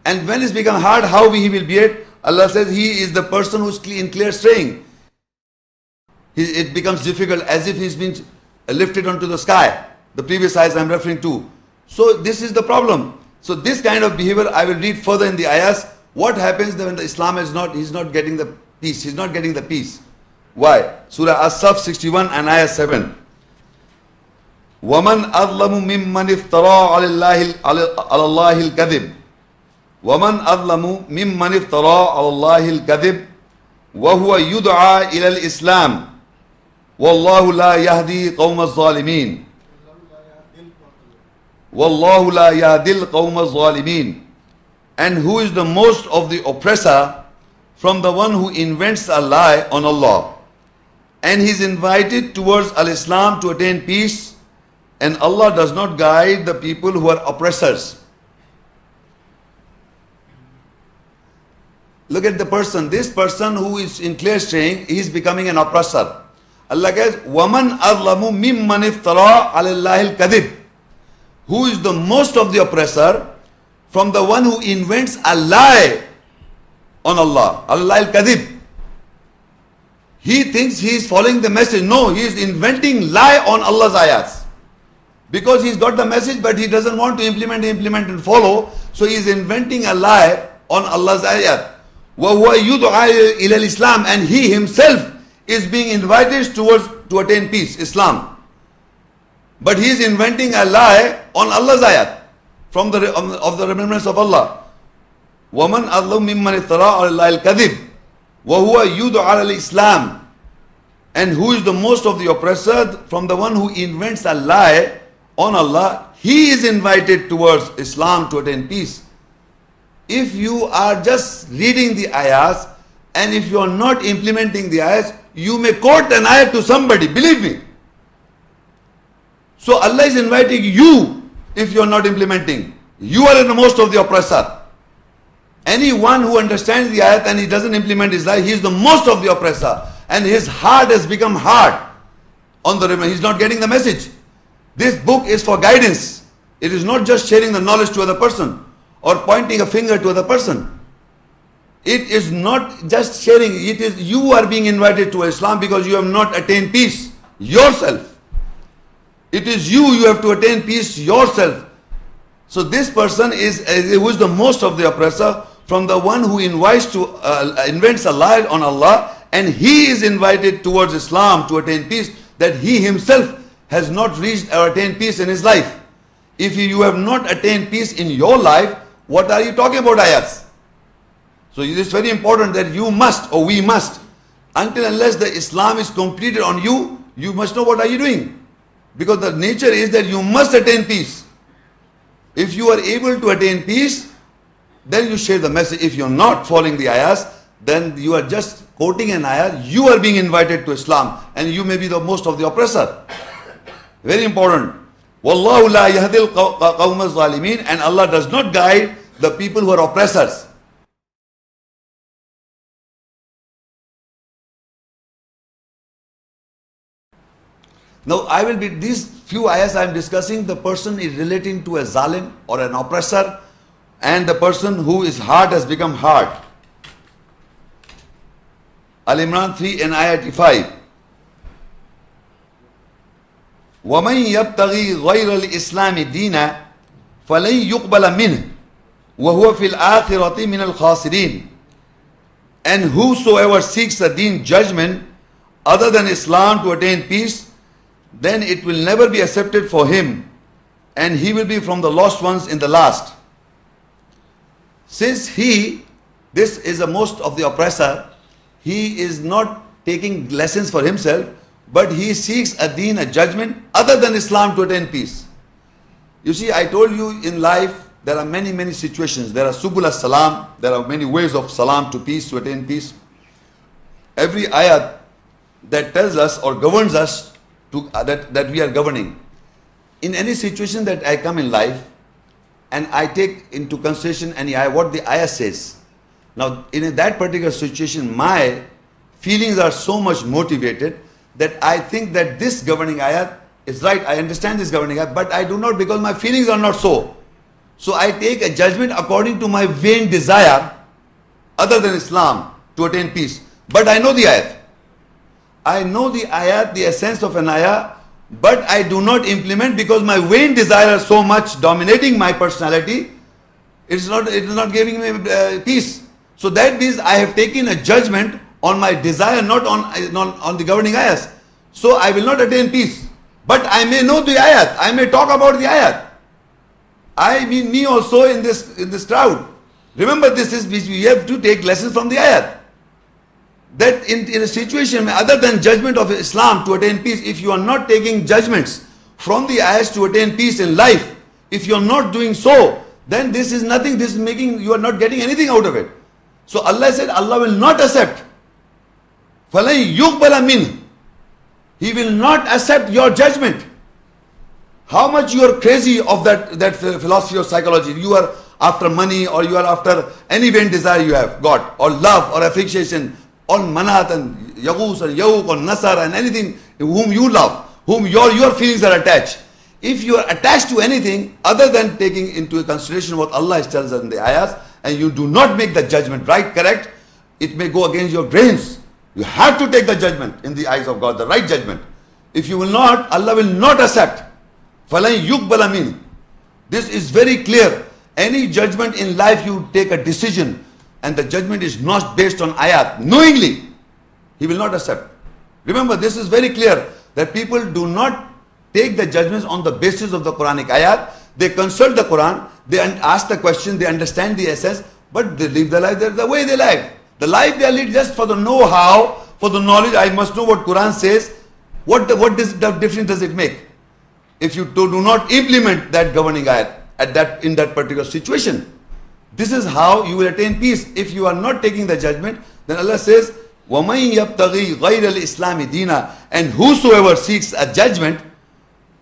And when it's become hard, how he will bear? Allah says he is the person who's in clear straying. It becomes difficult as if he's been lifted onto the sky. The previous ayahs I'm referring to. So this is the problem. So this kind of behavior, I will read further in the ayahs. What happens when the Islam is not, he's not getting the peace. He's not getting the peace. Why? Surah As-Saf 61 and ayah 7. وَمَنْ أَظْلَمُ مِمَّنِ افْتَرَى عَلَى اللَّهِ الْكَذِبِ وَمَنْ أَظْلَمُ مِمَّنِ افْتَرَى عَلَى اللَّهِ الْكَذِبِ وَهُوَ يُدْعَى إِلَى الْإِسْلَامِ وَاللَّهُ لَا يَهْدِي قَوْمَ الظَّالِمِينَ وَاللَّهُ لَا يَهْدِي الْقَوْمَ الظَّالِمِينَ. And who is the most of the oppressor from the one who invents a lie on Allah, and he is invited towards al-Islam to attain peace, and Allah does not guide the people who are oppressors. Look at the person. This person who is in clear straying, he is becoming an oppressor. Allah says, وَمَنْ أَظْلَمُ مِمَّنِ افْتَرَى عَلَى اللَّهِ الْكَذِبِ. Who is the most of the oppressor from the one who invents a lie on Allah? Allah al-Kadhib. He thinks he is following the message. No, he is inventing lie on Allah's ayats. Because he's got the message but he doesn't want to implement and follow. So he is inventing a lie on Allah's ayat. وَهُوَ يُدْعَى إِلَى الْإِسْلَامِ. And he himself is being invited to attain peace, Islam. But he is inventing a lie on Allah's ayat of the remembrance of Allah. وَمَنْ أَظْلَمُ مِمَّنِ افْتَرَى عَلَى اللَّهِ الْكَذِبِ وَهُوَ يُدْعَى الْإِسْلَامِ. And who is the most of the oppressor from the one who invents a lie on Allah? He is invited towards Islam to attain peace. If you are just reading the ayahs and if you are not implementing the ayahs, you may quote an ayah to somebody, believe me. So Allah is inviting you if you are not implementing. You are the most of the oppressor. Anyone who understands the ayat and he doesn't implement his life, he is the most of the oppressor. And his heart has become hard on the remembrance. He is not getting the message. This book is for guidance. It is not just sharing the knowledge to other person or pointing a finger to other person. It is not just sharing. It is you are being invited to Islam because you have not attained peace yourself. It is you have to attain peace yourself. So this person who is the most of the oppressor from the one who invents a lie on Allah, and he is invited towards Islam to attain peace, that he himself has not reached or attained peace in his life. If you have not attained peace in your life, what are you talking about ayats? So it is very important that you must, or we must, until unless the Islam is completed on you, you must know what are you doing. Because the nature is that you must attain peace. If you are able to attain peace, then you share the message. If you are not following the ayahs, then you are just quoting an ayah. You are being invited to Islam and you may be the most of the oppressor. Very important. وَاللَّهُ لَا يَهْدِي الْقَوْمَ الظَّالِمِينَ. And Allah does not guide the people who are oppressors. Now these few ayahs I am discussing, the person is relating to a zalim or an oppressor, and the person whose heart has become hard. Al-Imran 3 and ayah 85. وَمَنْ يَبْتَغِي غَيْرَ الْإِسْلَامِ دِينًا فَلَنْ يُقْبَلَ مِنْهُ وَهُوَ فِي الْآخِرَةِ مِنَ الْخَاسِرِينَ. And whosoever seeks a deen judgment other than Islam to attain peace, then it will never be accepted for him, and he will be from the lost ones in the last. Since this is the most of the oppressor, he is not taking lessons for himself, but he seeks a deen, a judgment other than Islam to attain peace. You see, I told you in life there are many situations. There are subul as-salam, there are many ways of salam to peace, to attain peace. Every ayat that tells us or governs us that we are governing. In any situation that I come in life and I take into consideration what the ayah says. Now in that particular situation, my feelings are so much motivated that I think that this governing ayah is right. I understand this governing ayah, but I do not, because my feelings are not so. So I take a judgment according to my vain desire other than Islam to attain peace. But I know the ayat. I know the ayat, the essence of an ayah, but I do not implement because my vain desire is so much dominating my personality. It is not giving me peace. So that means I have taken a judgment on my desire, not on the governing ayahs. So I will not attain peace. But I may know the ayat. I may talk about the ayat. I mean me also in this crowd. Remember, this is which we have to take lessons from the ayat. That in a situation other than judgment of Islam to attain peace, if you are not taking judgments from the ayahs to attain peace in life, if you are not doing so, then this is nothing. This is making, you are not getting anything out of it. So Allah said, Allah will not accept. فَلَنْ يُقْبَلَ مِنْهُ. He will not accept your judgment. How much you are crazy of that philosophy or psychology. You are after money, or you are after any vain desire you have got, or love or appreciation, or Manat and Yaghus and Ya'uq or Nasar and anything whom you love, whom your feelings are attached. If you are attached to anything other than taking into consideration what Allah tells us in the ayahs, and you do not make the judgment right, correct, it may go against your brains. You have to take the judgment in the eyes of God, the right judgment. If you will not, Allah will not accept. فَلَنْ يُقْبَلَ مِنْهُ. This is very clear. Any judgment in life, you take a decision and the judgment is not based on ayat, knowingly, He will not accept. Remember, this is very clear, that people do not take the judgments on the basis of the Quranic ayat. They consult the Quran, they ask the question, they understand the essence, but they live the life the way they live. The life they lead just for the know-how, for the knowledge. I must know what Quran says. What difference does it make if you do not implement that governing ayat in that particular situation? This is how you will attain peace. If you are not taking the judgment, then Allah says, وَمَنْ يَبْتَغِي غَيْرَ الْإِسْلَامِ دِينًا. And whosoever seeks a judgment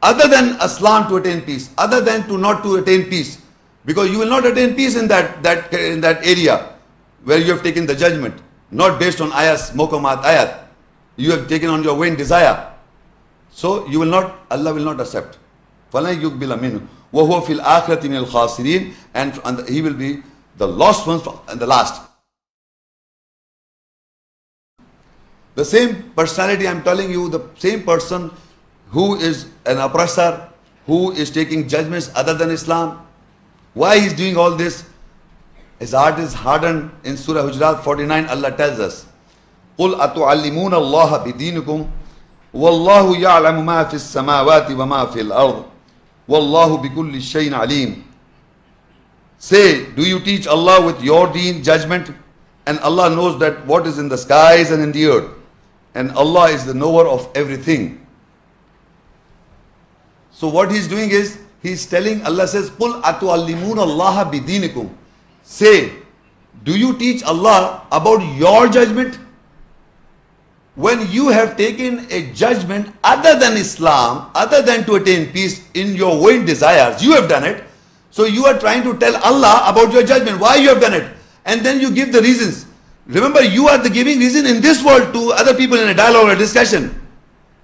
other than Islam to attain peace, other than not to attain peace, because you will not attain peace in that area where you have taken the judgment, not based on ayahs, muhkamat ayat. You have taken on your vain desire. So you will not, Allah will not accept. فَلَنْ يُقْبِلَ مِنْهُ وَهُوَ فِي الْآخِرَةِ مِنَ الْخَاسِرِينَ. And he will be the lost ones and the last. The same personality, I am telling you, the same person who is an oppressor, who is taking judgments other than Islam. Why he is doing all this? His heart is hardened. In Surah Hujurat 49, Allah tells us, قُلْ أَتُعَلِّمُونَ اللَّهَ بِدِينِكُمْ وَاللَّهُ يَعْلَمُ مَا فِي السَّمَاوَاتِ وَمَا فِي الْأَرْضِ وَاللَّهُ بِكُلِّ شَيْءٍ عَلِيمٌ. Say, do you teach Allah with your deen, judgment? And Allah knows that what is in the skies and in the earth. And Allah is the knower of everything. So what he's doing is, he's telling, Allah says, قُلْ أَتُعَلِّمُونَ اللَّهَ بِدِينِكُمْ. Say, do you teach Allah about your judgment? When you have taken a judgment other than Islam, other than to attain peace in your vain desires, you have done it. So you are trying to tell Allah about your judgment, why you have done it. And then you give the reasons. Remember, you are the giving reason in this world to other people in a dialogue or a discussion.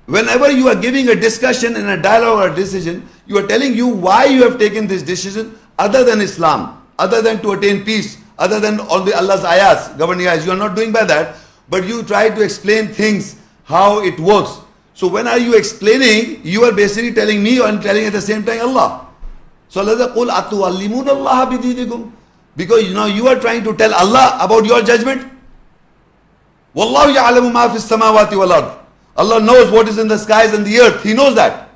Whenever you are giving a discussion in a dialogue or a decision, you are telling you why you have taken this decision other than Islam, other than to attain peace, other than all the Allah's ayahs, governing ayahs. You are not doing by that, but you try to explain things, how it works. So when are you explaining, you are basically telling me and telling at the same time Allah. So Allah says, قُلْ أَتُعَلِّمُونَ اللَّهَ بِدِينِكُمْ. Because now you are trying to tell Allah about your judgment. وَاللَّهُ يَعْلَمُ مَا فِي السَّمَاوَاتِ وَالْأَرْضِ. Allah knows what is in the skies and the earth. He knows that.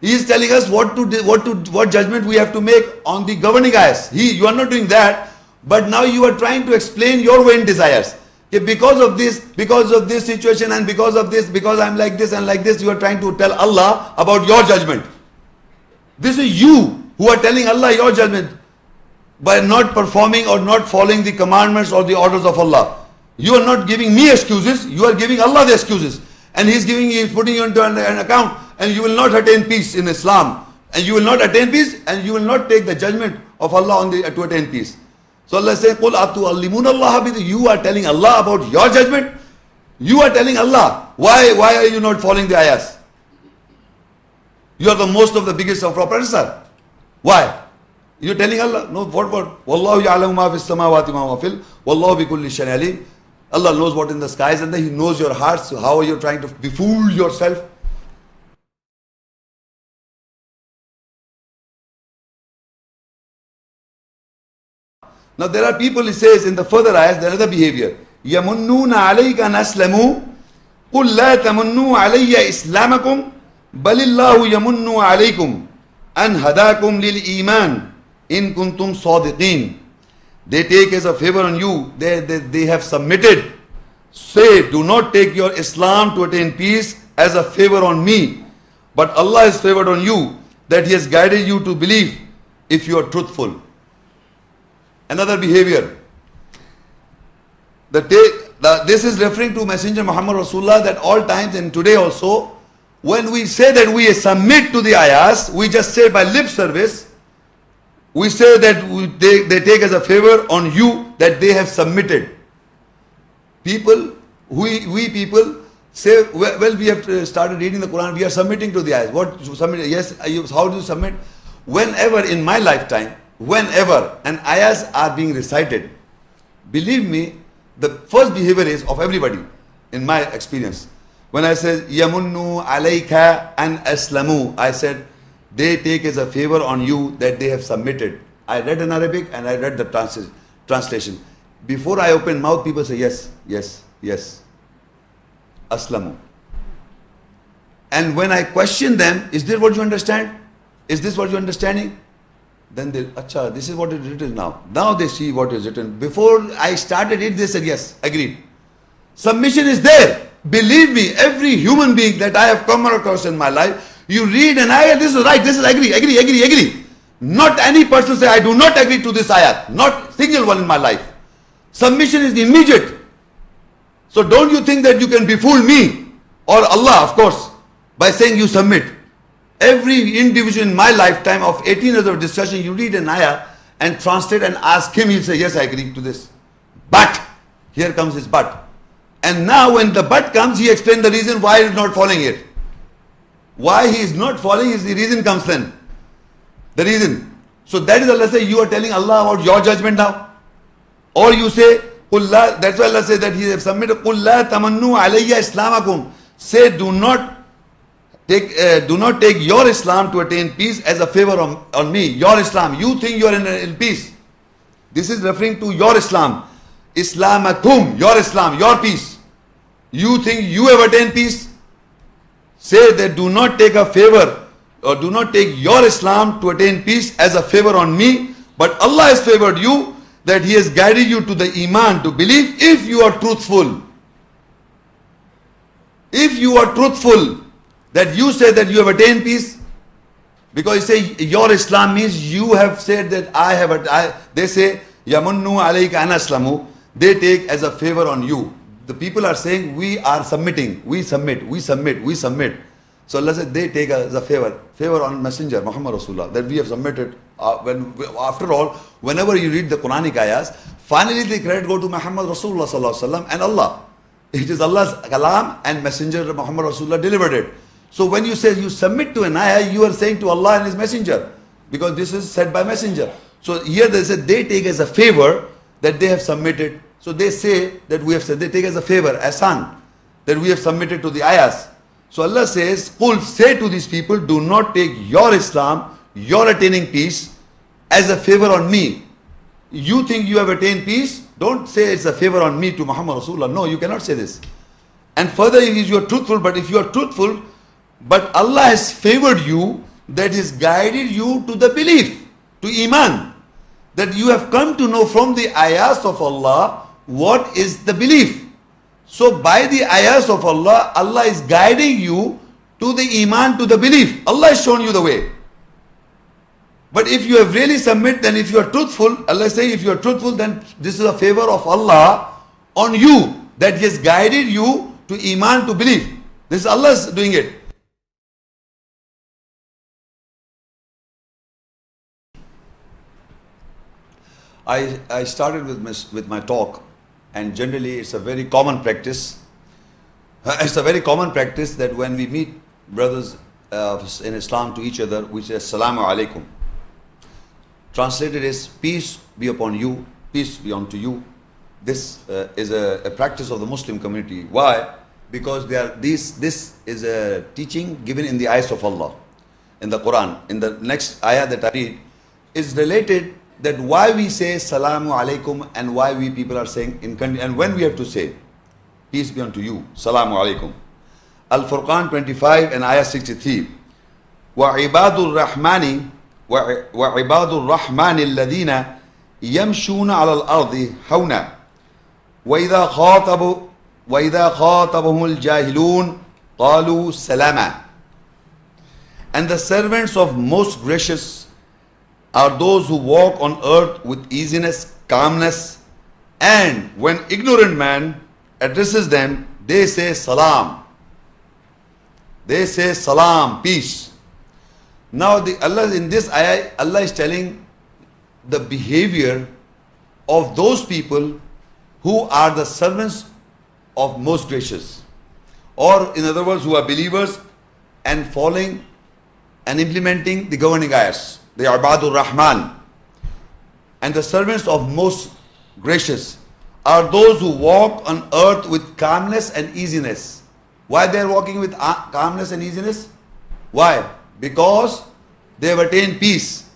He is telling us what judgment we have to make on the governing ayahs. You are not doing that, but now you are trying to explain your vain desires. Because of this situation and because of this, because I am like this and like this, you are trying to tell Allah about your judgment. This is you who are telling Allah your judgment by not performing or not following the commandments or the orders of Allah. You are not giving me excuses, you are giving Allah the excuses. And He is putting you into an account, and you will not attain peace in Islam. And you will not attain peace, and you will not take the judgment of Allah to attain peace. So Allah says, قُلْ أَتُعَلِّمُونَ اللَّهَ بِدِينِكُمْ. You are telling Allah about your judgment. You are telling Allah. Why are you not following the ayahs? You are the most of the biggest of oppressor. Why? You're telling Allah, no, what? Wallahu ya'lamu ma fis samawati ma fil, wallahu bi kulli shay'in alim. Allah knows what in the skies, and then He knows your hearts. So how are you trying to befool yourself? Now there are people, He says in the further ayahs, the other behavior. يَمُنُّونَ عَلَيْكَ نَسْلَمُوا قُلْ لَا تَمُنُّوا عَلَيَّ إِسْلَامَكُمْ بَلِ اللَّهُ يَمُنُّ عَلَيْكُمْ أَنْ هَدَاكُمْ لِلْإِيمَانِ إِن كُنْتُمْ صَادِقِينَ. They take as a favor on you. They have submitted. Say, do not take your Islam to attain peace as a favor on me. But Allah has favored on you, that He has guided you to believe if you are truthful. Another behavior. This is referring to Messenger Muhammad Rasulullah, that all times and today also, when we say that we submit to the ayahs, we just say by lip service, we say that they take as a favor on you that they have submitted. People, we people say, well, we have started reading the Quran, we are submitting to the ayahs. What? Submit? Yes, how do you submit? Whenever in my lifetime, whenever an ayahs are being recited, believe me, the first behavior is of everybody, in my experience. When I said, Yamunnu alayka an aslamu, I said, they take as a favor on you that they have submitted. I read in Arabic and I read the translation. Before I open mouth, people say, yes, yes, yes. Aslamu. And when I question them, is this what you understand? Is this what you're understanding? Then they, acha, this is what is written now. Now they see what is written. Before I started it, they said, yes, agreed. Submission is there. Believe me, every human being that I have come across in my life, you read an ayah, this is right, this is agree. Not any person say, I do not agree to this ayah. Not single one in my life. Submission is immediate. So don't you think that you can befool me or Allah, of course, by saying you submit. Every individual in my lifetime of 18 years of discussion, you read an ayah and translate and ask him, he'll say, yes, I agree to this. But, here comes his but. And now when the but comes, he explains the reason why he is not following it. Why he is not following is the reason comes then. The reason. So that is Allah say, you are telling Allah about your judgment now. Or you say, that's why Allah says that He has submitted, قُلْ لَا تَمَنُّوا عَلَيَّ إِسْلَامَكُمْ. Say, do not take your Islam to attain peace as a favor on me. Your Islam. You think you are in peace. This is referring to your Islam. Islamakum, your Islam, your peace. You think you have attained peace? Say that do not take a favor or do not take your Islam to attain peace as a favor on me, but Allah has favored you, that He has guided you to the Iman, to believe, if you are truthful. If you are truthful, that you say that you have attained peace, because you say your Islam means you have said that they say, Yamunnu alayka an aslamu, they take as a favor on you. The people are saying, we are submitting, we submit. So Allah said, they take as a favor on Messenger, Muhammad Rasulullah, that we have submitted. After all, whenever you read the Quranic ayahs, finally the credit go to Muhammad Rasulullah sallallahu alaihi wasallam and Allah. It is Allah's kalam and Messenger Muhammad Rasulullah delivered it. So when you say you submit to an ayah, you are saying to Allah and His Messenger, because this is said by Messenger. So here they said they take as a favor that they have submitted. So they say that we have said, they take as a favor, ahsan, that we have submitted to the ayahs. So Allah says, Qul, say to these people, do not take your Islam, your attaining peace, as a favor on me. You think you have attained peace? Don't say it's a favor on me to Muhammad Rasulullah. No, you cannot say this. And further, if you are truthful, but if you are truthful, but Allah has favored you, that has guided you to the belief, to Iman, that you have come to know from the ayahs of Allah what is the belief. So by the ayahs of Allah, Allah is guiding you to the Iman, to the belief. Allah has shown you the way. But if you have really submit, then if you are truthful, Allah says, if you are truthful, then this is a favor of Allah on you, that He has guided you to Iman, to belief. This is Allah doing it. I started with my talk, and generally it's a very common practice. It's a very common practice that when we meet brothers in Islam to each other, we say Assalamu alaikum. translated is peace be upon you, peace be unto you. This is a practice of the Muslim community. Why? Because this is a teaching given in the eyes of Allah. In the Quran, in the next ayah that I read, is related that why we say Salamu Alaikum and why we people are saying and when we have to say peace be unto you, Salamu Alaikum. Al-Furqan 25 and ayah 63. وَعِبَادُ الرَّحْمَنِ وَعِبَادُ الرَّحْمَنِ الَّذِينَ يَمْشُونَ عَلَى الْأَرْضِ هَوْنًا وَإِذَا خَاطَبَهُمُ الْجَاهِلُونَ قَالُوا سَلَامًا. And the servants of most gracious are those who walk on earth with easiness, calmness, and when ignorant man addresses them, they say salam. They say salam, peace. Now Allah in this ayah, Allah is telling the behavior of those people who are the servants of most gracious, or in other words, who are believers and following and implementing the governing ayahs. They are Ibadur Rahman. And the servants of most gracious are those who walk on earth with calmness and easiness. Why they are walking with calmness and easiness? Why? Because they have attained peace.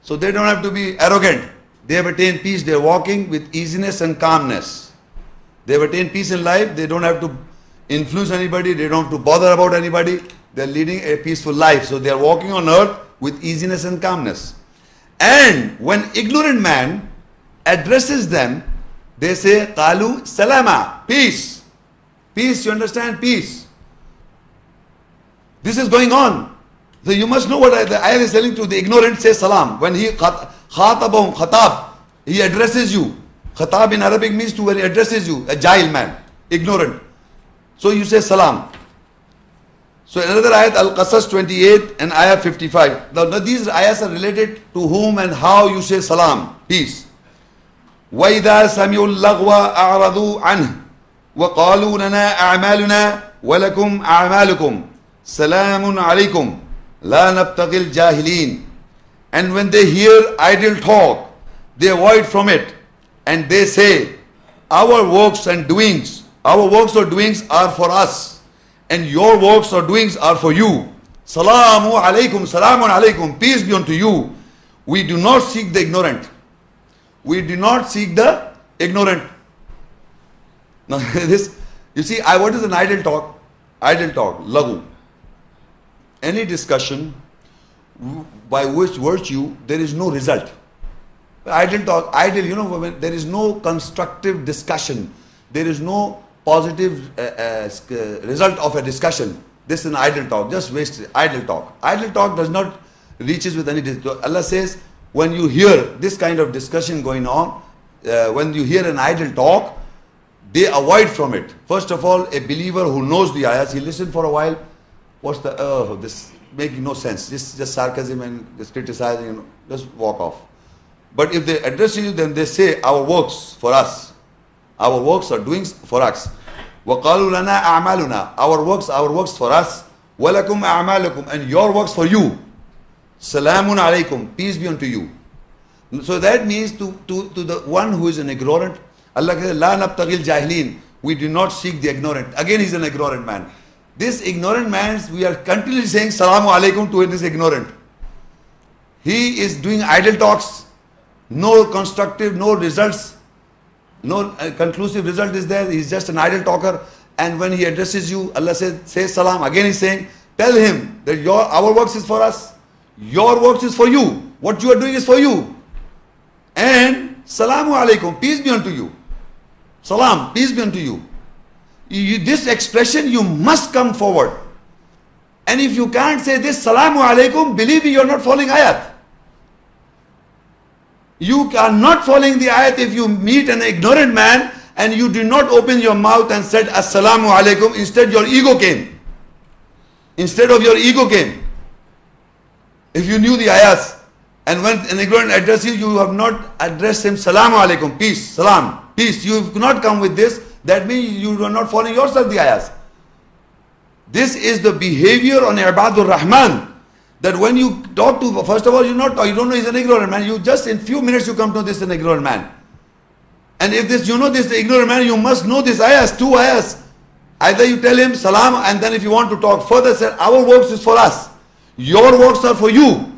So they don't have to be arrogant. They have attained peace. They are walking with easiness and calmness. They have attained peace in life. They don't have to influence anybody. They don't have to bother about anybody. They are leading a peaceful life. So they are walking on earth with easiness and calmness. And when ignorant man addresses them, they say, Qalu salama, peace. Peace, you understand? Peace. This is going on. So you must know what the ayah is telling to the ignorant, say salam. When he khatabahum, khatab, he addresses you. Khatab in Arabic means to when he addresses you, a jahil man, ignorant. So you say salam. So another ayat, Al-Qasas 28 and ayah 55. Now these ayahs are related to whom and how you say salam, peace. وَإِذَا سَمِعُوا اللَّغْوَ أَعْرَضُوا عَنْهُ وَقَالُوا لَنَا أَعْمَالُنَا وَلَكُمْ أَعْمَالُكُمْ سَلَامٌ عَلَيْكُمْ لَا نَبْتَغِي الْجَاهِلِينَ. And when they hear idle talk, they avoid from it, and they say, our works or doings are for us, and your works or doings are for you. Salamu alaikum, salamun alaikum, peace be unto you. We do not seek the ignorant. We do not seek the ignorant. Now this, you see, what is an idle talk? Idle talk, lagu. Any discussion by which virtue there is no result. Idle talk, idle, when there is no constructive discussion, there is no positive result of a discussion. This is an idle talk, just waste idle talk. Idle talk does not reaches with any. Allah says, when you hear this kind of discussion going on, when you hear an idle talk, they avoid from it. First of all, a believer who knows the ayahs, he listens for a while. What's the, this making no sense. This is just sarcasm and just criticizing, just walk off. But if they address you, then they say, our works for us. Our works are doings for us. وَقَالُوا لَنَا أَعْمَالُنَا. Our works for us. وَلَكُمْ أَعْمَالُكُمْ. And your works for you. Salamun alaykum. Peace be unto you. So that means to the one who is an ignorant, Allah says, La nabtagil jahilin. We do not seek the ignorant. Again, he's an ignorant man. This ignorant man, we are continually saying Salamu alaikum to this ignorant. He is doing idle talks. No constructive, no results. No conclusive result is there. He's just an idle talker. And when he addresses you, Allah says, say salam. Again he's saying, tell him that our works is for us. Your works is for you. What you are doing is for you. And salamu alaikum, peace be unto you. Salam, peace be unto you. This expression you must come forward. And if you can't say this salamu alaikum, believe me, you are not following ayat. You are not following the ayat if you meet an ignorant man and you do not open your mouth and said assalamu alaikum. Instead your ego came. Instead of your ego came. If you knew the ayahs and when an ignorant addresses you, you have not addressed him salamu alaikum, peace, salam, peace. You have not come with this. That means you are not following yourself the ayahs. This is the behavior on Ibadur Rahman. that when you talk to, first of all, you don't know he's an ignorant man. You just in few minutes you come to this an ignorant man. And if this, you know this ignorant man, you must know this ayahs, two ayahs. Either you tell him salam, and then if you want to talk further, say our works is for us. Your works are for you.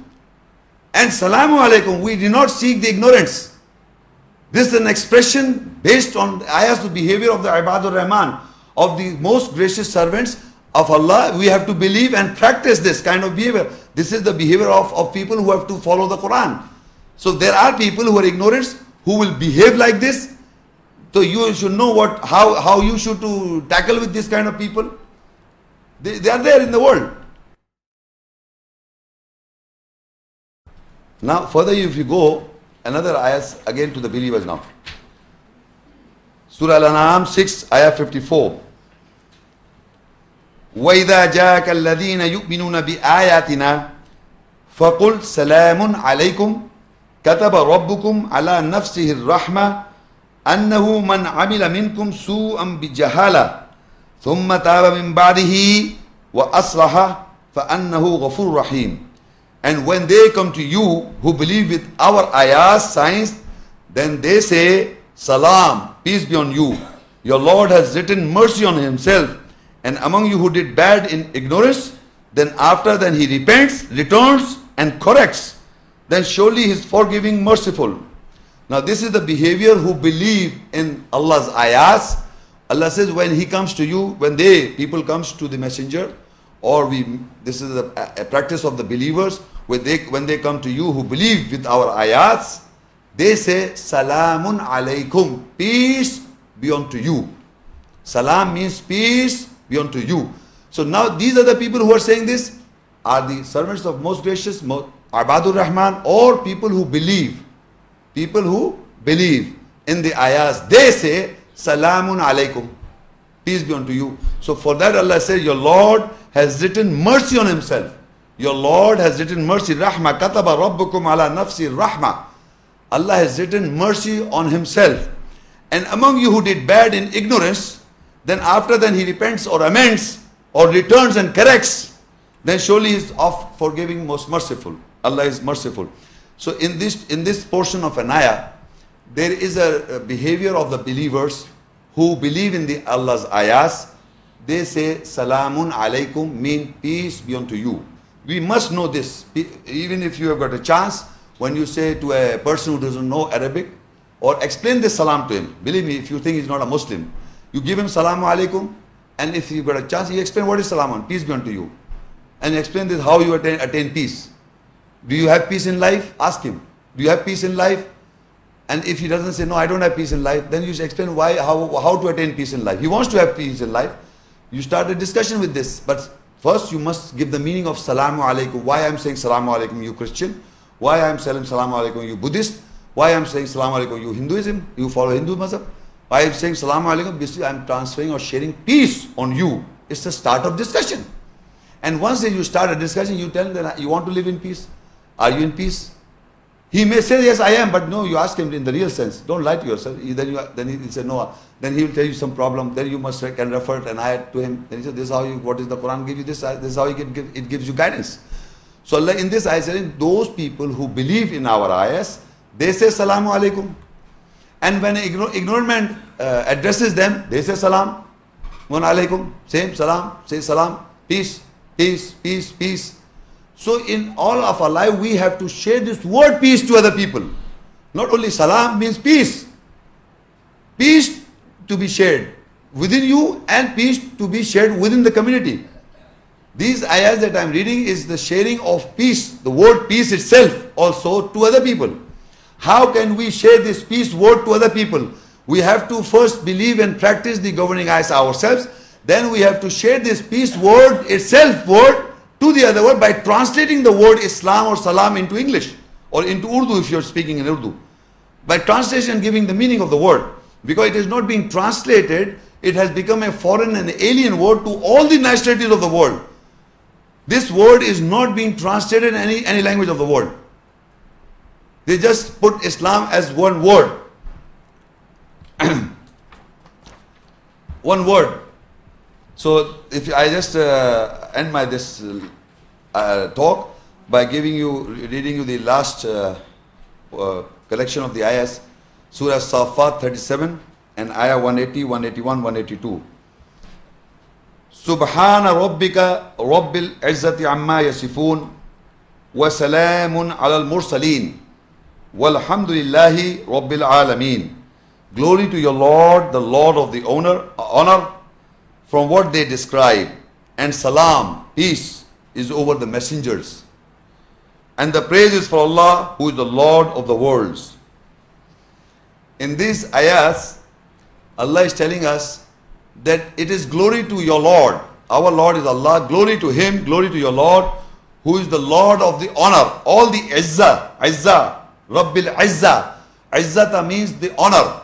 And salamu alaikum, we do not seek the ignorance. This is an expression based on ayahs, the behavior of the Ibadur Rahman, of the most gracious servants of Allah. We have to believe and practice this kind of behavior. This is the behavior of people who have to follow the Quran. So there are people who are ignorant, who will behave like this. So you should know how you should to tackle with this kind of people. They are there in the world. Now further, if you go, another ayahs again to the believers now. Surah Al-An'am 6, ayah 54. وَإِذَا جَاءَكَ الَّذِينَ يُؤْمِنُونَ بِآيَاتِنَا فَقُلْ سَلَامٌ عَلَيْكُمْ كَتَبَ رَبُّكُمْ عَلَى نَفْسِهِ الرَّحْمَةِ أَنَّهُ مَنْ عَمِلَ مِنْكُمْ سُوءًا بِجَهَالَةٍ ثُمَّ تَابَ مِنْ بَعْدِهِ وَأَصْلَحَ فَأَنَّهُ غَفُورٌ رَحِيمٌ. And when they come to you who believe with our ayahs, signs, then they say, Salam, peace be on you. Your Lord has written mercy on himself. And among you who did bad in ignorance, then after then he repents, returns and corrects, then surely he is forgiving, merciful. Now this is the behavior who believe in Allah's ayahs. Allah says when he comes to you, when people comes to the messenger, or this is a practice of the believers, when they come to you who believe with our ayats, they say, Salamun alaykum, peace be unto you. Salam means peace be unto you. So now these are the people who are saying this, are the servants of most gracious, Ibadur Rahman, or people who believe. People who believe in the ayahs, they say, Salamun alaykum, peace be unto you. So for that Allah says, your Lord has written mercy on himself. Your Lord has written mercy. Rahma kataba rabbukum ala nafsi rahma. Allah has written mercy on himself. And among you who did bad in ignorance, then after then he repents or amends or returns and corrects, then surely he is of forgiving, most merciful. Allah is merciful. So in this portion of an ayah, there is a behavior of the believers who believe in the Allah's ayahs. They say, Salamun alaykum, mean peace be unto you. We must know this. Even if you have got a chance, when you say to a person who doesn't know Arabic, or explain this salam to him. Believe me, if you think he's not a Muslim, you give him Salamu alaykum, and if you've got a chance, you explain what is salam, peace be unto you. And explain this, how you attain peace. Do you have peace in life? Ask him. Do you have peace in life? And if he doesn't say, no, I don't have peace in life, then you should explain how to attain peace in life. He wants to have peace in life. You start a discussion with this. But first you must give the meaning of Salamu Alaikum. Why I'm saying Salamu Alaikum, you Christian? Why I'm saying Salamu Alaikum, you Buddhist? Why I'm saying Salamu Alaikum, you Hinduism? You follow Hindu Mazhab? Why I'm saying Salamu Alaikum? Basically I'm transferring or sharing peace on you. It's the start of discussion. And once you start a discussion, you tell them that you want to live in peace. Are you in peace? He may say, yes, I am, but no, you ask him in the real sense. Don't lie to yourself. Then he say, no. Then he will tell you some problem. Then you can refer an ayat to him. Then he says, this is how what is the Quran give you this? This is how it gives you guidance. So Allah in this ayat says, those people who believe in our ayahs, they say Salamu Alaikum. And when an ignorant man addresses them, they say Salam. One Alaikum. Same Salam. Say Salam. Peace. Peace. Peace. Peace. So in all of our life, we have to share this word peace to other people. Not only salam means peace. Peace to be shared within you and peace to be shared within the community. These ayahs that I am reading is the sharing of peace, the word peace itself also to other people. How can we share this peace word to other people? We have to first believe and practice the governing ayahs ourselves. Then we have to share this peace word itself, to the other word by translating the word Islam or Salam into English or into Urdu if you're speaking in Urdu. By translation giving the meaning of the word. Because it is not being translated, it has become a foreign and alien word to all the nationalities of the world. This word is not being translated in any language of the world. They just put Islam as one word. One word. So if I just end my this talk, by reading you the last collection of the ayahs, Surah Safat 37 and ayah 180, 181, 182. Subhana rabbika rabbil izzati amma yasifun wa salamun alal mursaleen walhamdulillahi rabbil alameen. Glory to your Lord, the Lord of the honor from what they describe, and salam, peace, is over the messengers. And the praise is for Allah, who is the Lord of the worlds. In these ayahs, Allah is telling us that it is glory to your Lord. Our Lord is Allah. Glory to Him, glory to your Lord, who is the Lord of the honor. All the izzah, Rabbil izzah. Izzata means the honor.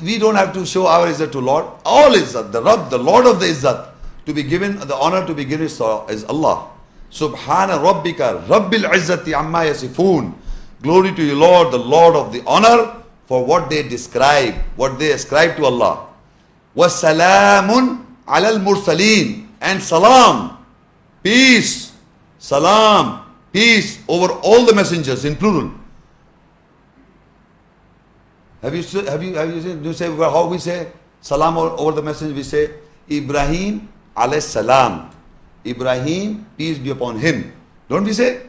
We don't have to show our izzat to Lord. All izzat, the Rabb, the Lord of the izzat, to be given, the honor to be given is Allah. Subhana rabbika rabbil izzati amma yasifun. Glory to your Lord, the Lord of the honor, for what they describe, what they ascribe to Allah. Wassalamun alal mursaleen. And salam, peace, salam, peace over all the messengers in plural. Have you seen, you say, well, how we say salam over the messenger? We say Ibrahim alayhi salam. Ibrahim, peace be upon him. Don't we say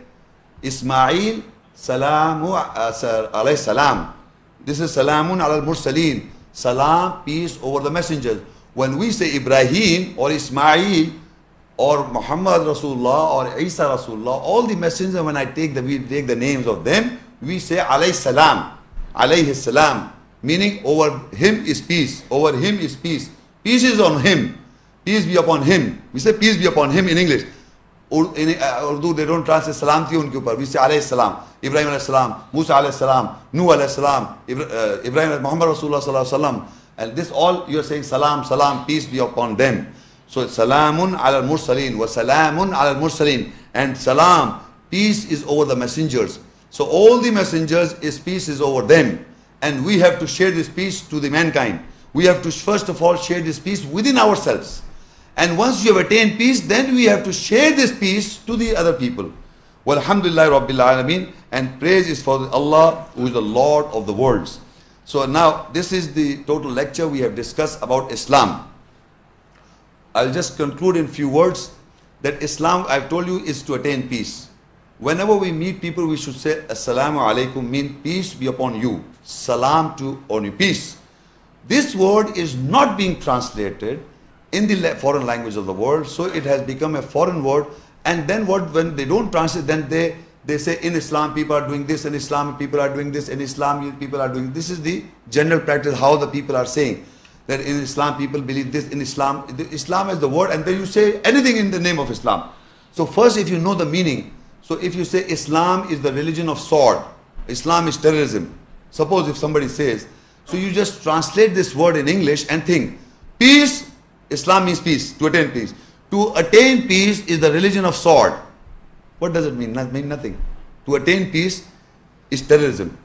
Ismail salamu alayhi salam. This is salamun alal mursaleen. Salam, peace over the messengers. When we say Ibrahim or Ismail or Muhammad Rasulullah or Isa Rasulullah, all the messengers, when we take the names of them, we say alayhi salam. Alayhi salam, meaning over him is peace, over him is peace. Peace is on him, peace be upon him. We say peace be upon him in English. In Urdu they don't translate salam thi unke upar. We say alayhi salam, Ibrahim alayhi salam, Musa alayhi salam, Nuh alayhi salam, Ibrahim, Muhammad Rasulullah sallallahu alaihi wasallam. And this all you are saying salam, salam, peace be upon them. So salamun ala mursaleen wa salamun ala mursaleen. And salam, peace is over the messengers. So all the messengers, peace is over them. And we have to share this peace to the mankind. We have to first of all share this peace within ourselves. And once you have attained peace, then we have to share this peace to the other people. Walhamdulillah Rabbil Alameen. And praise is for Allah, who is the Lord of the worlds. So now this is the total lecture we have discussed about Islam. I'll just conclude in few words that Islam, I've told you, is to attain peace. Whenever we meet people, we should say Assalamu alaikum, mean peace be upon you. Salam to on you, peace. This word is not being translated in the foreign language of the world, so it has become a foreign word. And then when they don't translate, then they say in Islam people are doing this, in Islam people are doing this, in Islam people are doing this. This is the general practice, how the people are saying that in Islam people believe this, in Islam is the word, and then you say anything in the name of Islam. So first, if you know the meaning, so if you say Islam is the religion of sword, Islam is terrorism. Suppose if somebody says, so you just translate this word in English and think, peace, Islam means peace, to attain peace. To attain peace is the religion of sword. What does it mean? It means nothing. To attain peace is terrorism.